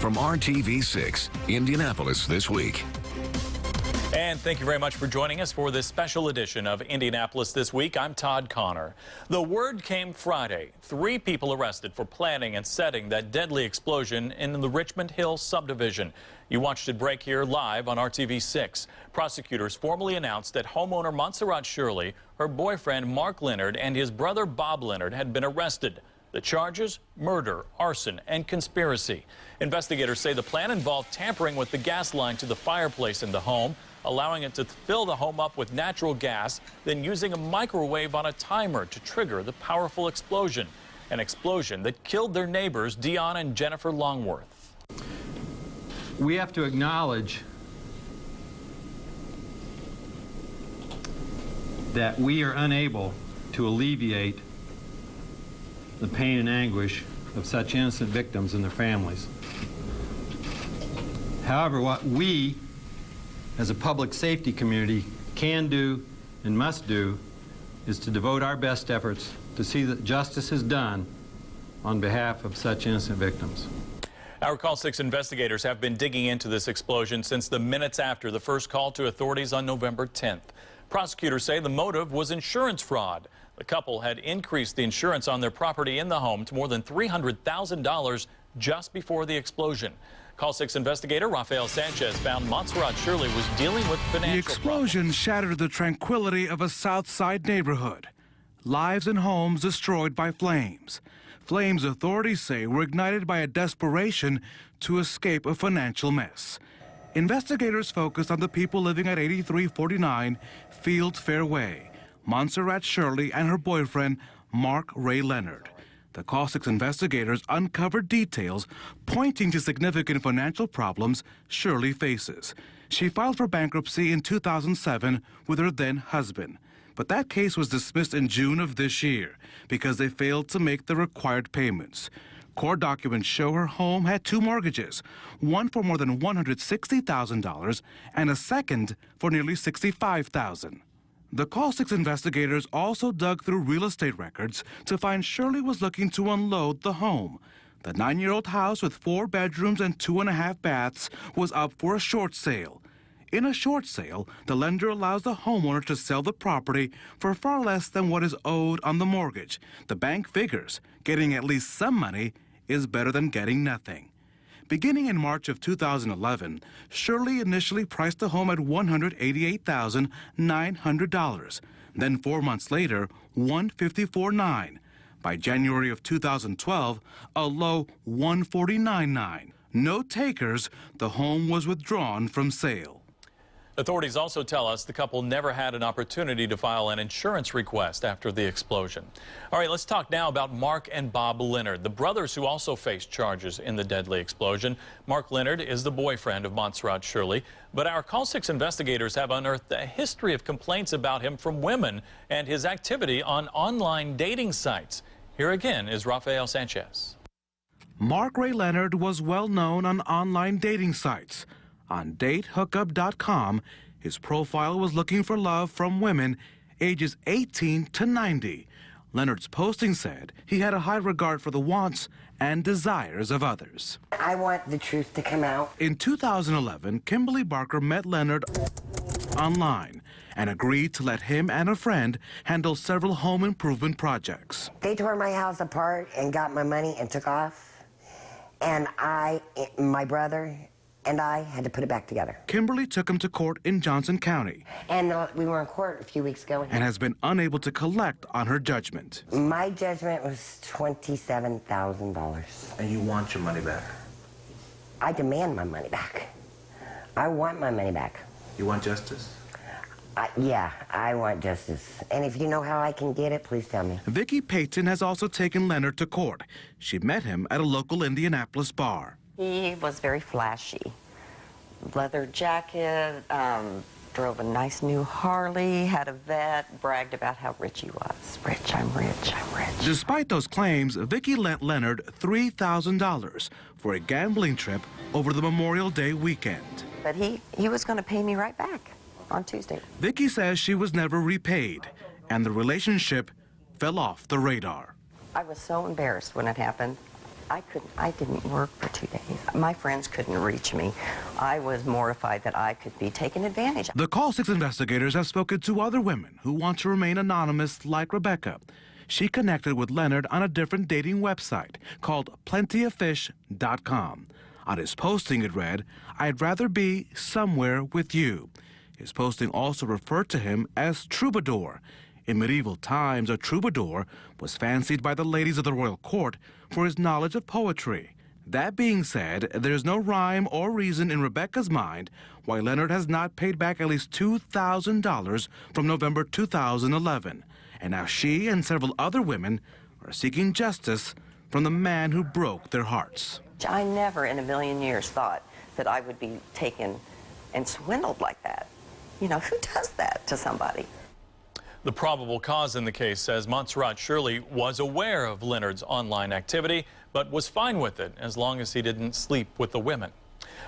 from RTV6, Indianapolis This Week. And thank you very much for joining us for this special edition of Indianapolis This Week. I'm Todd Connor. The word came Friday. 3 people arrested for planning and setting that deadly explosion in the Richmond Hill subdivision. You watched it break here live on RTV6. Prosecutors formally announced that homeowner Montserrat Shirley, her boyfriend Mark Leonard, and his brother Bob Leonard had been arrested. The charges: murder, arson, and conspiracy. Investigators say the plan involved tampering with the gas line to the fireplace in the home, allowing it to fill the home up with natural gas, then using a microwave on a timer to trigger the powerful explosion. An explosion that killed their neighbors, Dion and Jennifer Longworth. We have to acknowledge that we are unable to alleviate the pain and anguish of such innocent victims and their families. However, what we as a public safety community can do and must do is to devote our best efforts to see that justice is done on behalf of such innocent victims. Our Call 6 investigators have been digging into this explosion since the minutes after the first call to authorities on November 10th. Prosecutors say the motive was insurance fraud. The couple had increased the insurance on their property in the home to more than $300,000 just before the explosion. Call 6 investigator Rafael Sanchez found Montserrat Shirley was dealing with financial The explosion problems. shattered the tranquility of a South Side neighborhood. Lives and homes destroyed by flames. Flames authorities say were ignited by a desperation to escape a financial mess. Investigators focused on the people living at 8349 Field Fairway, Montserrat Shirley and her boyfriend, Mark Ray Leonard. The Call 6 investigators uncovered details pointing to significant financial problems Shirley faces. She filed for bankruptcy in 2007 with her then husband. But that case was dismissed in June of this year because they failed to make the required payments. Court documents show her home had 2 mortgages, one for more than $160,000 and a second for nearly $65,000. The Call 6 investigators also dug through real estate records to find Shirley was looking to unload the home. The 9-year-old house with 4 bedrooms and 2.5 baths was up for a short sale. In a short sale, the lender allows the homeowner to sell the property for far less than what is owed on the mortgage. The bank figures getting at least some money is better than getting nothing. Beginning in March of 2011, Shirley initially priced the home at $188,900. Then 4 months later, $154,900. By January of 2012, a low $149,900. No takers, the home was withdrawn from sale. Authorities also tell us the couple never had an opportunity to file an insurance request after the explosion. All right, let's talk now about Mark and Bob Leonard, the brothers who also faced charges in the deadly explosion. Mark Leonard is the boyfriend of Montserrat Shirley, but our Call 6 investigators have unearthed a history of complaints about him from women and his activity on online dating sites. Here again is Rafael Sanchez. Mark Ray Leonard was well known on online dating sites. On datehookup.com, his profile was looking for love from women ages 18 to 90. Leonard's posting said he had a high regard for the wants and desires of others. I want the truth to come out. In 2011, Kimberly Barker met Leonard online and agreed to let him and a friend handle several home improvement projects. They tore my house apart and got my money and took off. And my brother and I had to put it back together. Kimberly took him to court in Johnson County. And we were in court a few weeks ago. And has been unable to collect on her judgment. My judgment was $27,000. And you want your money back? I demand my money back. I want my money back. You want justice? Yeah, I want justice. And if you know how I can get it, please tell me. Vicki Payton has also taken Leonard to court. She met him at a local Indianapolis bar. He was very flashy. Leather jacket, drove a nice new Harley, had a vet, bragged about how rich he was. Rich, I'm rich, I'm rich. Despite those claims, Vicki lent Leonard $3,000 for a gambling trip over the Memorial Day weekend. But he was going to pay me right back on Tuesday. Vicki says she was never repaid, and the relationship fell off the radar. I was so embarrassed when it happened. I didn't work for 2 days. My friends couldn't reach me. I was mortified that I could be taken advantage of. The Call 6 investigators have spoken to other women who want to remain anonymous like Rebecca. She connected with Leonard on a different dating website called plentyoffish.com. On his posting, it read, "I'd rather be somewhere with you." His posting also referred to him as Troubadour. In medieval times, a troubadour was fancied by the ladies of the royal court for his knowledge of poetry. That being said, there's no rhyme or reason in Rebecca's mind why Leonard has not paid back at least $2,000 from November 2011. And now she and several other women are seeking justice from the man who broke their hearts. I never in a million years thought that I would be taken and swindled like that. You know, who does that to somebody? The probable cause in the case says Montserrat Shirley was aware of Leonard's online activity, but was fine with it as long as he didn't sleep with the women.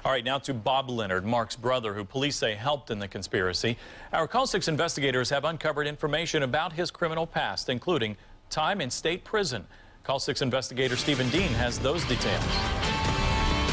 All right, now to Bob Leonard, Mark's brother, who police say helped in the conspiracy. Our Call 6 investigators have uncovered information about his criminal past, including time in state prison. Call 6 investigator Stephen Dean has those details.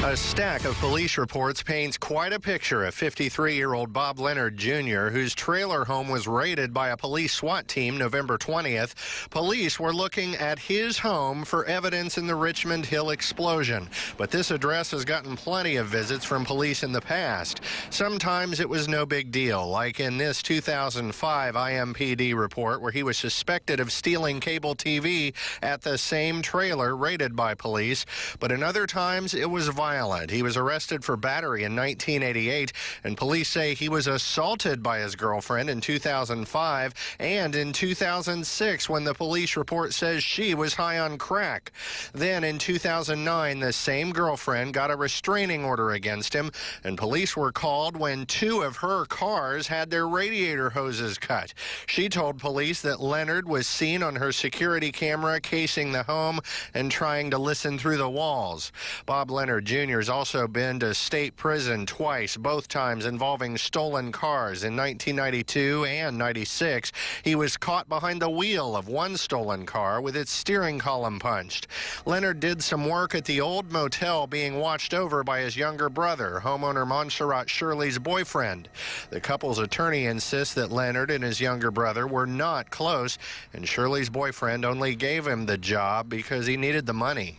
A stack of police reports paints quite a picture of 53-year-old Bob Leonard Jr., whose trailer home was raided by a police SWAT team November 20th. Police were looking at his home for evidence in the Richmond Hill explosion. But this address has gotten plenty of visits from police in the past. Sometimes it was no big deal, like in this 2005 IMPD report where he was suspected of stealing cable TV at the same trailer raided by police. But in other times, it was violent. He was arrested for battery in 1988, and police say he was assaulted by his girlfriend in 2005 and in 2006 when the police report says she was high on crack. Then in 2009, the same girlfriend got a restraining order against him, and police were called when 2 of her cars had their radiator hoses cut. She told police that Leonard was seen on her security camera casing the home and trying to listen through the walls. Bob Leonard Jr. has also been to state prison twice, both times involving stolen cars. In 1992 and 96, he was caught behind the wheel of one stolen car with its steering column punched. Leonard did some work at the old motel being watched over by his younger brother, homeowner Montserrat Shirley's boyfriend. The couple's attorney insists that Leonard and his younger brother were not close, and Shirley's boyfriend only gave him the job because he needed the money.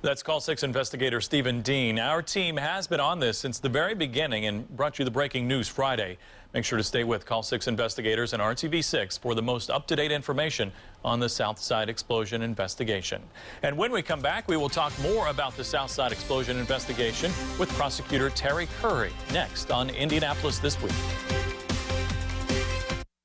That's Call 6 investigator Stephen Dean. Our team has been on this since the very beginning and brought you the breaking news Friday. Make sure to stay with Call 6 investigators and RTV6 for the most up-to-date information on the Southside explosion investigation. And when we come back, we will talk more about the Southside explosion investigation with prosecutor Terry Curry next on Indianapolis This Week.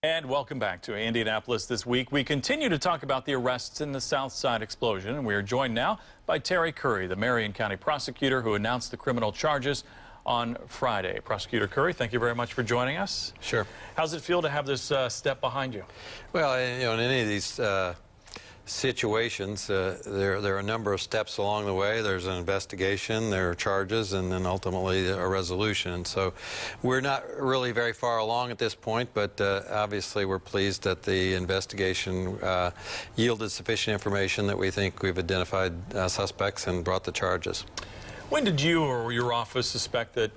And welcome back to Indianapolis This Week. We continue to talk about the arrests in the Southside explosion, and we are joined now by Terry Curry, the Marion County prosecutor who announced the criminal charges on Friday. Prosecutor Curry, thank you very much for joining us. Sure. How's it feel to have this step behind you? Well, you know, in any of these situations, there are a number of steps along the way. There's an investigation, there are charges, and then ultimately a resolution. And so we're not really very far along at this point, but obviously we're pleased that the investigation yielded sufficient information that we think we've identified suspects and brought the charges. When did you or your office suspect that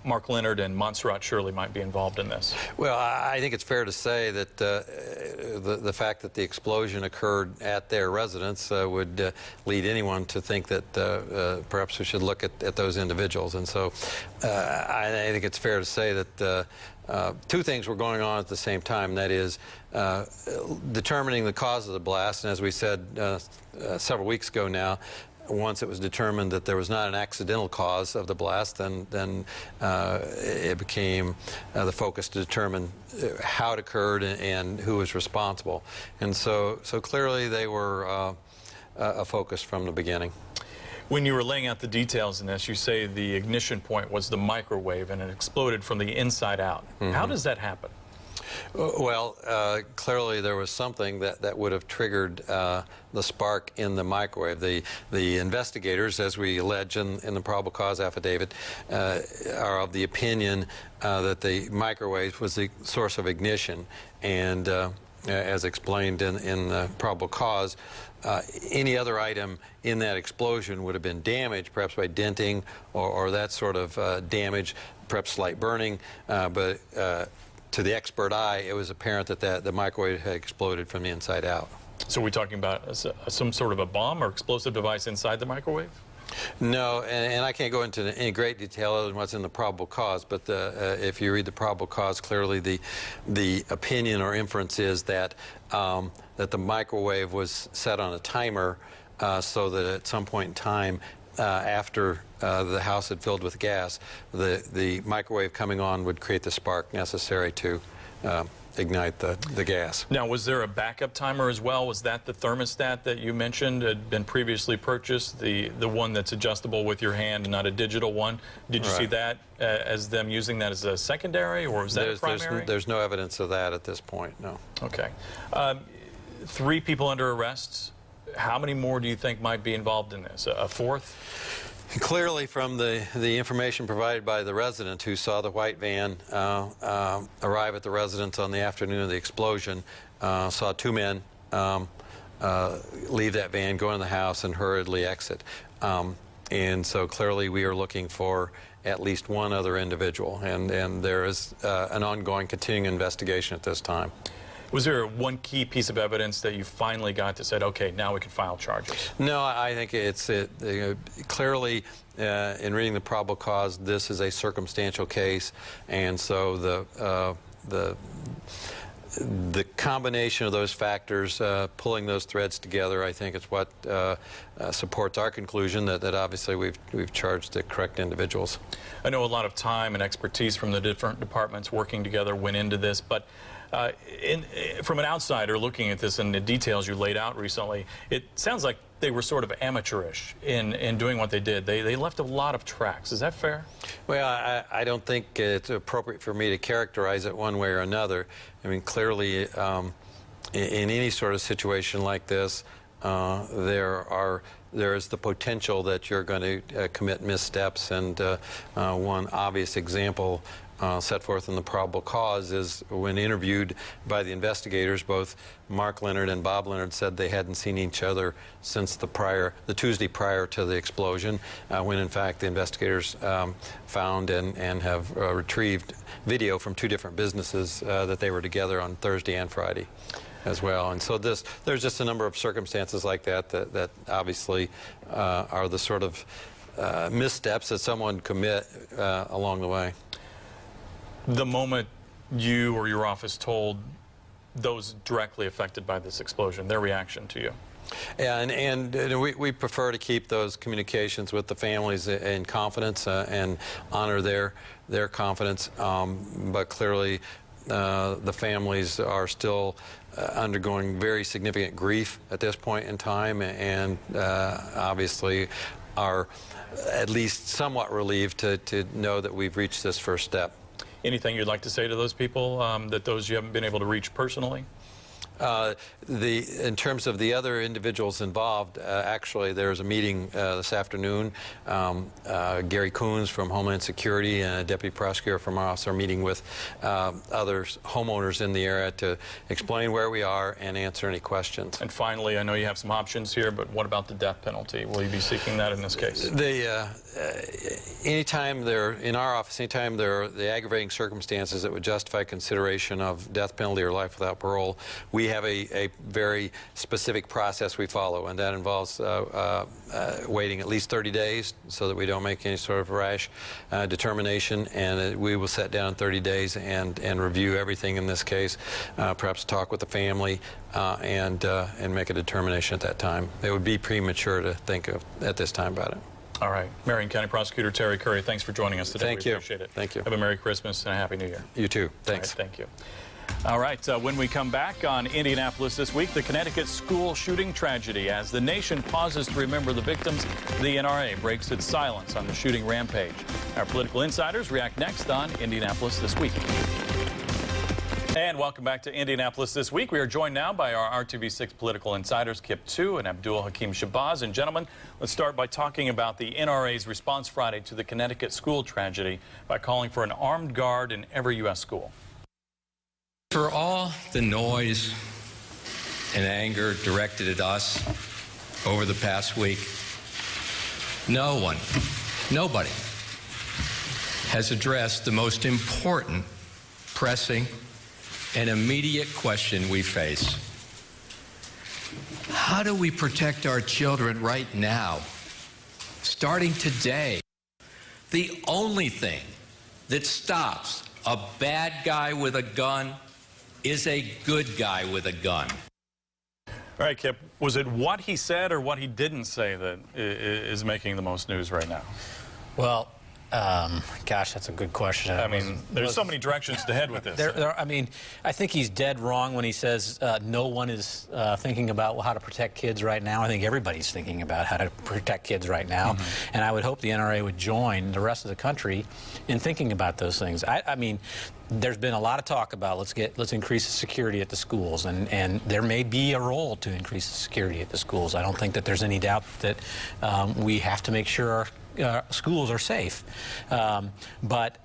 Mark Leonard and Montserrat Shirley might be involved in this? Well, I think it's fair to say that the fact that the explosion occurred at their residence would lead anyone to think that perhaps we should look at those individuals. And so I think it's fair to say that two things were going on at the same time, and that is determining the cause of the blast. And as we said several weeks ago now, once it was determined that there was not an accidental cause of the blast, then it became the focus to determine how it occurred and who was responsible. And so clearly they were a focus from the beginning. When you were laying out the details in this, you say the ignition point was the microwave and it exploded from the inside out. Mm-hmm. How does that happen? Well, clearly there was something that would have triggered the spark in the microwave. The investigators, as we allege in the probable cause affidavit, are of the opinion that the microwave was the source of ignition. And as explained in the probable cause, any other item in that explosion would have been damaged, perhaps by denting or that sort of damage, perhaps slight burning, but to the expert eye, it was apparent that the microwave had exploded from the inside out. So we're talking about some sort of a bomb or explosive device inside the microwave? No, and I can't go into any great detail other than what's in the probable cause, but if you read the probable cause, clearly the opinion or inference is that that the microwave was set on a timer so that at some point in time after the house had filled with gas, the microwave coming on would create the spark necessary to ignite the gas. Now, was there a backup timer as well? Was that the thermostat that you mentioned had been previously purchased, the one that's adjustable with your hand and not a digital one? Did you see that as them using that as a secondary, or was that a primary? There's no evidence of that at this point, no. Okay. 3 people under arrest. How many more do you think might be involved in this? A fourth? Clearly, from the information provided by the resident who saw the white van arrive at the residence on the afternoon of the explosion, saw 2 men leave that van, go in the house, and hurriedly exit. And so clearly we are looking for at least one other individual, and there is an ongoing continuing investigation at this time. Was there one key piece of evidence that you finally got that said, okay, now we can file charges? No, I think it's clearly, in reading the probable cause, this is a circumstantial case, and so the combination of those factors, pulling those threads together, I think is what supports our conclusion that obviously we've charged the correct individuals. I know a lot of time and expertise from the different departments working together went into this, but from an outsider looking at this and the details you laid out recently, it sounds like they were sort of amateurish in doing what they did. They left a lot of tracks. Is that fair? Well, I don't think it's appropriate for me to characterize it one way or another. I mean, clearly, in any sort of situation like this, there is the potential that you're going to commit missteps, and one obvious example set forth in the probable cause is when interviewed by the investigators, both Mark Leonard and Bob Leonard said they hadn't seen each other since the Tuesday prior to the explosion, when in fact the investigators found and have retrieved video from 2 different businesses that they were together on Thursday and Friday as well. And so there's just a number of circumstances like that obviously are the sort of missteps that someone commit along the way. The moment you or your office told those directly affected by this explosion, their reaction to you? Yeah, and we prefer to keep those communications with the families in confidence and honor their confidence, but clearly the families are still undergoing very significant grief at this point in time, and obviously are at least somewhat relieved to know that we've reached this first step. Anything you'd like to say to those people, that those you haven't been able to reach personally? In terms of the other individuals involved, actually there's a meeting this afternoon. Gary Coons from Homeland Security and a deputy prosecutor from our office are meeting with other homeowners in the area to explain where we are and answer any questions. And finally, I know you have some options here, but what about the death penalty? Will you be seeking that in this case? Anytime in our office, anytime there are the aggravating circumstances that would justify consideration of death penalty or life without parole, we have a very specific process we follow, and that involves waiting at least 30 days so that we don't make any sort of rash determination, and we will sit down in 30 days and review everything in this case, perhaps talk with the family, and make a determination at that time. It would be premature to think of at this time about it. All right. Marion County Prosecutor Terry Curry, thanks for joining us today. Thank you. We appreciate it. Thank you. Have a Merry Christmas and a Happy New Year. You too. Thanks. All right, thank you. All right, when we come back on Indianapolis This Week, the Connecticut school shooting tragedy. As the nation pauses to remember the victims, the NRA breaks its silence on the shooting rampage. Our political insiders react next on Indianapolis This Week. And welcome back to Indianapolis This Week. We are joined now by our RTV6 political insiders, Kip Tu and Abdul Hakim Shabazz. And gentlemen, let's start by talking about the NRA's response Friday to the Connecticut school tragedy by calling for an armed guard in every U.S. school. For all the noise and anger directed at us, over the past week, nobody has addressed the most important, pressing, and immediate question we face. How do we protect our children right now, starting today? The only thing that stops a bad guy with a gun is a good guy with a gun. All right, Kip, was it what he said or what he didn't say that is making the most news right now? Well, gosh, that's a good question. I mean, there's so many directions to head with this. I mean, I think he's dead wrong when he says no one is thinking about how to protect kids right now. I think everybody's thinking about how to protect kids right now. And I would hope the NRA would join the rest of the country in thinking about those things. I mean, there's been a lot of talk about let's increase the security at the schools, and there may be a role to increase the security at the schools. I don't think that there's any doubt that we have to make sure our schools are safe. But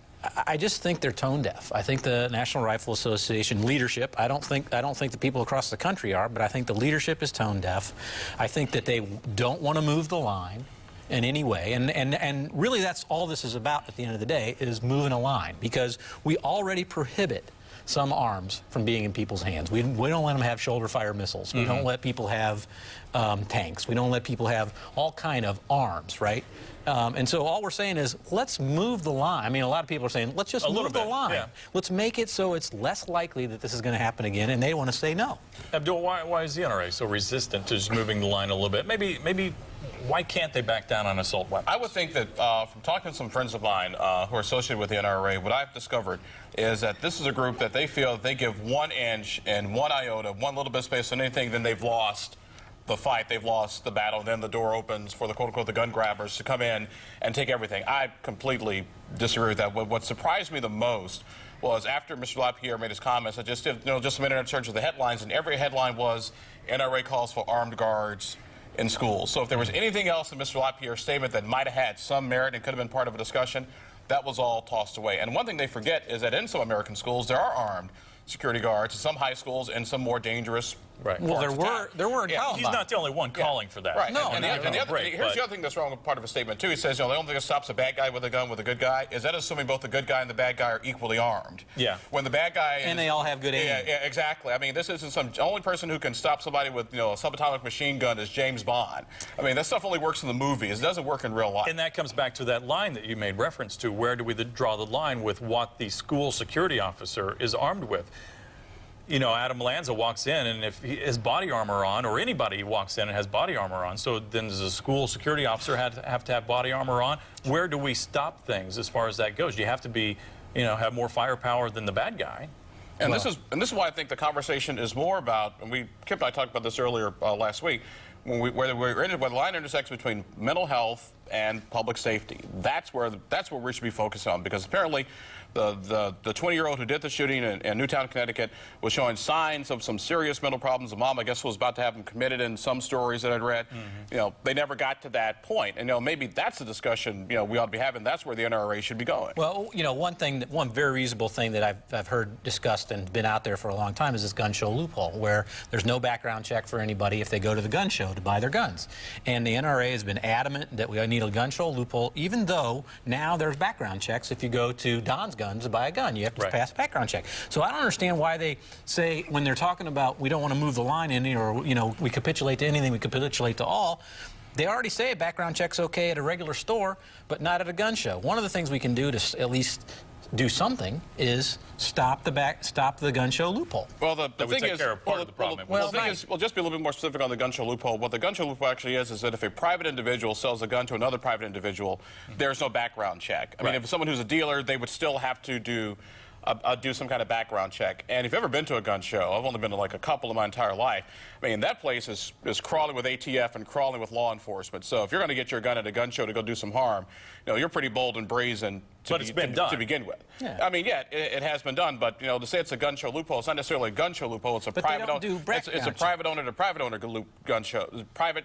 I just think they're tone deaf. I think the National Rifle Association leadership, I don't think the people across the country are, but I think the leadership is tone deaf. I think that they don't want to move the line in any way, and really that's all this is about at the end of the day, is moving a line, because we already prohibit some arms from being in people's hands. We don't let them have shoulder fire missiles. We don't let people have tanks. We don't let people have all kind of arms, right? And so all we're saying is, let's move the line. I mean, a lot of people are saying, let's just move the line. Yeah. Let's make it so it's less likely that this is going to happen again, and they want to say no. Abdul, why is the NRA so resistant to just moving the line a little bit? Maybe why can't they back down on assault weapons? I would think that from talking to some friends of mine who are associated with the NRA, what I've discovered is that this is a group that they feel that they give 1 inch and 1 iota, one little bit of space on anything, then they've lost the fight, they've lost the battle, then the door opens for the quote-unquote the gun grabbers to come in and take everything. I completely disagree with that. What surprised me the most was after Mr. LaPierre made his comments, I just did just a minute search of the headlines, and every headline was NRA calls for armed guards in schools. So if there was anything else in Mr. LaPierre's statement that might have had some merit and could have been part of a discussion, that was all tossed away. And one thing they forget is that in some American schools there are armed security guards, some high schools, and some more dangerous. Right. Well, there were in Columbine. He's not the only one calling for that. Right. No, and here's the other thing that's wrong with part of his statement too. He says, the only thing that stops a bad guy with a gun with a good guy is that assuming both the good guy and the bad guy are equally armed. Yeah. When the bad guy and they all have good aim. Yeah, exactly. I mean, this isn't some only person who can stop somebody with a subatomic machine gun is James Bond. I mean, that stuff only works in the movies. It doesn't work in real life. And that comes back to that line that you made reference to. Where do we draw the line with what the school security officer is armed with? You know, Adam Lanza walks in, and if he has body armor on, or anybody walks in and has body armor on, so then does a school security officer have to have body armor on? Where do we stop things as far as that goes? You have to be, have more firepower than the bad guy. And this is why I think the conversation is more about, and Kip and I talked about this earlier last week, where the line intersects between mental health and public safety. That's where we should be focused on, because apparently the 20-year-old who did the shooting in Newtown, Connecticut, was showing signs of some serious mental problems. The mom, I guess, was about to have him committed in some stories that I'd read. They never got to that point. And maybe that's a discussion we ought to be having. That's where the NRA should be going. Well, one very reasonable thing that I've heard discussed and been out there for a long time is this gun show loophole, where there's no background check for anybody if they go to the gun show to buy their guns. And the NRA has been adamant that we need a gun show loophole, even though now there's background checks. If you go to Don's Guns to buy a gun, you have to pass a background check. So I don't understand why they say, when they're talking about we don't want to move the line in, or we capitulate to anything, we capitulate to all. They already say a background check's okay at a regular store, but not at a gun show. One of the things we can do to at least do something is stop the gun show loophole. Well, the thing is, just be a little bit more specific on the gun show loophole. What the gun show loophole actually is that if a private individual sells a gun to another private individual, there's no background check. I mean, if someone who's a dealer, they would still have to do some kind of background check. And if you've ever been to a gun show, I've only been to like a couple in my entire life. I mean, that place is crawling with ATF and crawling with law enforcement. So if you're going to get your gun at a gun show to go do some harm, you're pretty bold and brazen to begin with. Yeah. I mean, it has been done, but to say it's a gun show loophole, it's not necessarily a gun show loophole. It's a private owner to private owner gun show. Private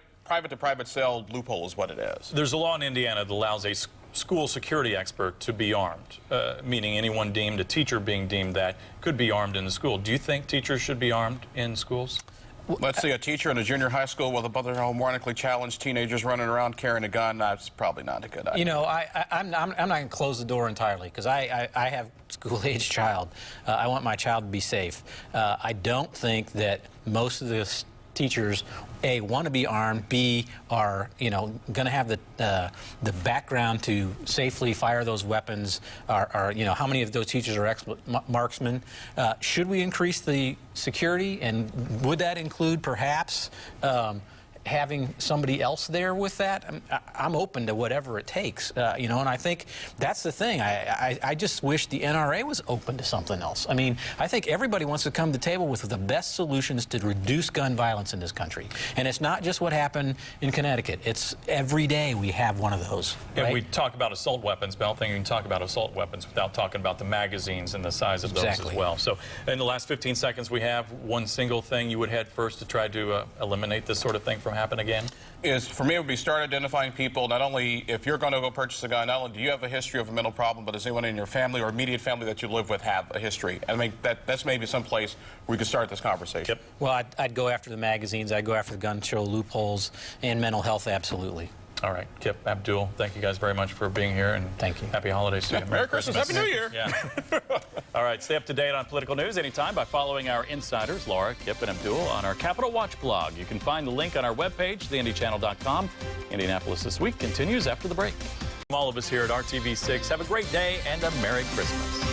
to private sale loophole is what it is. There's a law in Indiana that allows a school security expert to be armed, meaning anyone deemed, a teacher being deemed that, could be armed in the school. Do you think teachers should be armed in schools? Let's see, a teacher in a junior high school with a bunch of homoerotically challenged teenagers running around carrying a gun. That's probably not a good idea. You know, I'm not going to close the door entirely because I have a school-age child. I want my child to be safe. I don't think that most of the teachers, A, want to be armed, B, are, you know, going to have the background to safely fire those weapons, you know, how many of those teachers are marksmen? Should we increase the security, and would that include perhaps having somebody else there with that? I'm open to whatever it takes, you know, and I think that's the thing. I just wish the NRA was open to something else. I mean, I think everybody wants to come to the table with the best solutions to reduce gun violence in this country. And it's not just what happened in Connecticut. It's every day we have one of those. And right? we talk about assault weapons, but I don't think you can talk about assault weapons without talking about the magazines and the size of those as well. So in the last 15 seconds we have, one single thing you would head first to try to eliminate this sort of thing from happen again? Is, for me, it would be start identifying people, not only if you're going to go purchase a gun, not only do you have a history of a mental problem, but does anyone in your family or immediate family that you live with have a history? I mean, that's maybe some place where we could start this conversation. Yep. Well, I'd go after the magazines, I'd go after the gun show loopholes, and mental health, absolutely. All right, Kip, Abdul, thank you guys very much for being here, and thank you. Happy holidays to you. Merry Christmas, Happy New Year. Yeah. All right, stay up to date on political news anytime by following our insiders, Laura, Kip, and Abdul, on our Capitol Watch blog. You can find the link on our webpage, theindychannel.com. Indianapolis This Week continues after the break. From all of us here at RTV6, have a great day and a Merry Christmas.